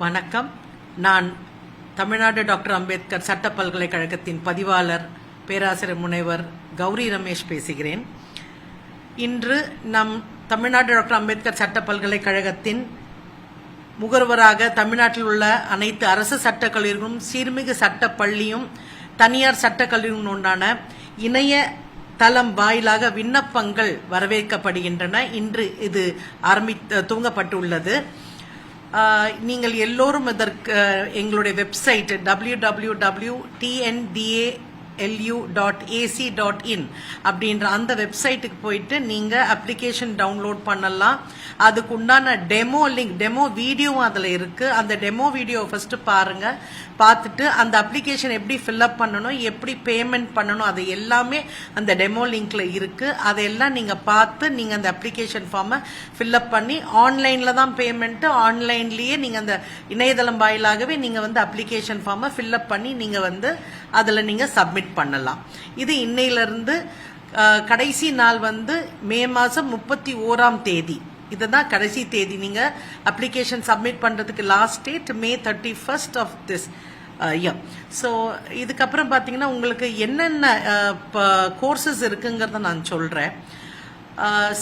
வணக்கம். நான் தமிழ்நாடு டாக்டர் அம்பேத்கர் சட்ட பல்கலைக்கழகத்தின் பதிவாளர் பேராசிரியர் முனைவர் கௌரி ரமேஷ் பேசுகிறேன். இன்று நம் தமிழ்நாடு டாக்டர் அம்பேத்கர் சட்ட பல்கலைக்கழகத்தின் முகர்வராக தமிழ்நாட்டில் உள்ள அனைத்து அரசு சட்டக் கல்லூரிகளும் சீர்மிகு சட்ட பள்ளியும் தனியார் சட்டக் கல்லூரியும் உண்டான இணைய தளம் வாயிலாக விண்ணப்பங்கள் வரவேற்கப்படுகின்றன. இன்று இது துவங்கப்பட்டுள்ளது. நீங்கள் எல்லோரும் இதற்கு எங்களுடைய வெப்சைட் www.tndalu.ac.in அப்படின்ற அந்த வெப்சைட்டுக்கு போயிட்டு நீங்கள் அப்ளிகேஷன் டவுன்லோட் பண்ணலாம். அதுக்கு உண்டான டெமோ லிங்க், டெமோ வீடியோவும் அதில் இருக்குது. அந்த டெமோ வீடியோ ஃபஸ்ட்டு பாருங்கள். பார்த்துட்டு அந்த அப்ளிகேஷன் எப்படி ஃபில்அப் பண்ணணும், எப்படி பேமெண்ட் பண்ணணும், அது எல்லாமே அந்த டெமோ லிங்க்ல இருக்குது. அதையெல்லாம் நீங்கள் பார்த்து நீங்கள் அந்த அப்ளிகேஷன் ஃபார்மை ஃபில்அப் பண்ணி ஆன்லைனில் தான் பேமெண்ட்டு, ஆன்லைன்லேயே நீங்கள் அந்த இணையதளம் வாயிலாகவே நீங்கள் வந்து அப்ளிகேஷன் ஃபார்மை ஃபில்அப் பண்ணி நீங்கள் வந்து அதில் நீங்கள் சப்மிட் பண்ணலாம். இது இன்னையிலிருந்து கடைசி நாள் வந்து மே மாதம் 31ஆம் தேதி. இதுதான் கடைசி தேதி. நீங்கள் அப்ளிகேஷன் சப்மிட் பண்ணுறதுக்கு last date May 31st of this year. So இதுக்கப்புறம் பார்த்தீங்கன்னா உங்களுக்கு என்னென்ன கோர்சஸ் இருக்குங்கிறத நான் சொல்கிறேன்.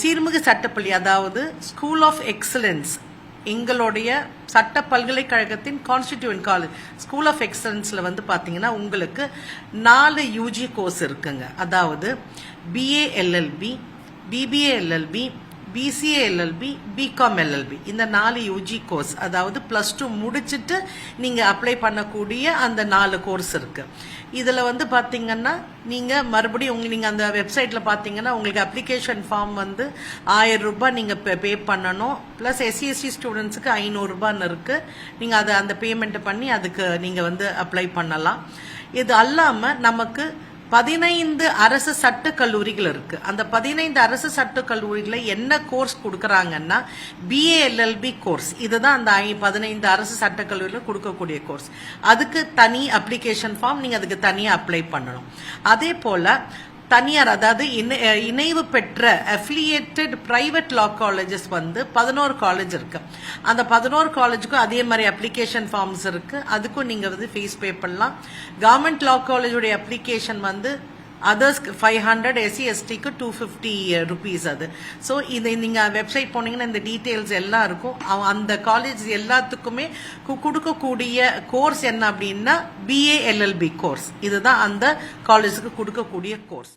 சீர்மிகு சட்டப்பள்ளி, அதாவது ஸ்கூல் ஆஃப் எக்ஸலன்ஸ், எங்களுடைய சட்ட பல்கலைக்கழகத்தின் கான்ஸ்டிடியூவன்ட் காலேஜ் ஸ்கூல் ஆஃப் எக்ஸலன்ஸில் வந்து பார்த்தீங்கன்னா உங்களுக்கு 4 யூஜி கோர்ஸ் இருக்குங்க. அதாவது BA LLB, BBA LLB, BCA LLB, BCom LLB, இந்த 4 யூஜி கோர்ஸ், அதாவது +2 முடிச்சுட்டு நீங்கள் அப்ளை பண்ணக்கூடிய அந்த 4 கோர்ஸ் இருக்குது. இதில் வந்து பார்த்தீங்கன்னா நீங்கள் மறுபடியும் நீங்கள் அந்த வெப்சைட்டில் பார்த்தீங்கன்னா உங்களுக்கு அப்ளிகேஷன் ஃபார்ம் வந்து 1000 ரூபாய் நீங்கள் பே பண்ணணும். ப்ளஸ் SC/ST ஸ்டூடெண்ட்ஸுக்கு 500 ரூபான்னு இருக்குது. நீங்கள் அதை அந்த பேமெண்ட்டை பண்ணி அதுக்கு நீங்கள் வந்து அப்ளை பண்ணலாம். இது அல்லாமல் நமக்கு 15 அரசு சட்ட கல்லூரிகள் இருக்கு. அந்த 15 அரசு சட்ட கல்லூரிகளை என்ன கோர்ஸ் கொடுக்கறாங்கன்னா BA LLB கோர்ஸ். இதுதான் அந்த 15 அரசு சட்ட கல்லூரியில் கொடுக்கக்கூடிய கோர்ஸ். அதுக்கு தனி அப்ளிகேஷன் ஃபார்ம், நீங்க அதுக்கு தனியாக அப்ளை பண்ணணும். அதே போல தனியார், அதாவது இணைவு பெற்ற அஃபிலியேட்டட் பிரைவேட் லா காலேஜஸ் வந்து 11 காலேஜ் இருக்கு. அந்த 11 காலேஜுக்கும் அதே மாதிரி அப்ளிகேஷன் ஃபார்ம்ஸ் இருக்கு. அதுக்கும் நீங்க வந்து ஃபீஸ் பே பண்ணலாம். கவர்மெண்ட் லா காலேஜுடைய அப்ளிகேஷன் வந்து அதர்ஸ்க்கு 500, SC/STக்கு 250 ருபீஸ் அது. ஸோ இதை நீங்கள் வெப்சைட் போனீங்கன்னா இந்த டீட்டெயில்ஸ் எல்லாம் இருக்கும். அந்த காலேஜ் எல்லாத்துக்குமே கொடுக்கக்கூடிய கோர்ஸ் என்ன அப்படின்னா BA LLB கோர்ஸ். இதுதான் அந்த காலேஜுக்கு கொடுக்கக்கூடிய கோர்ஸ்.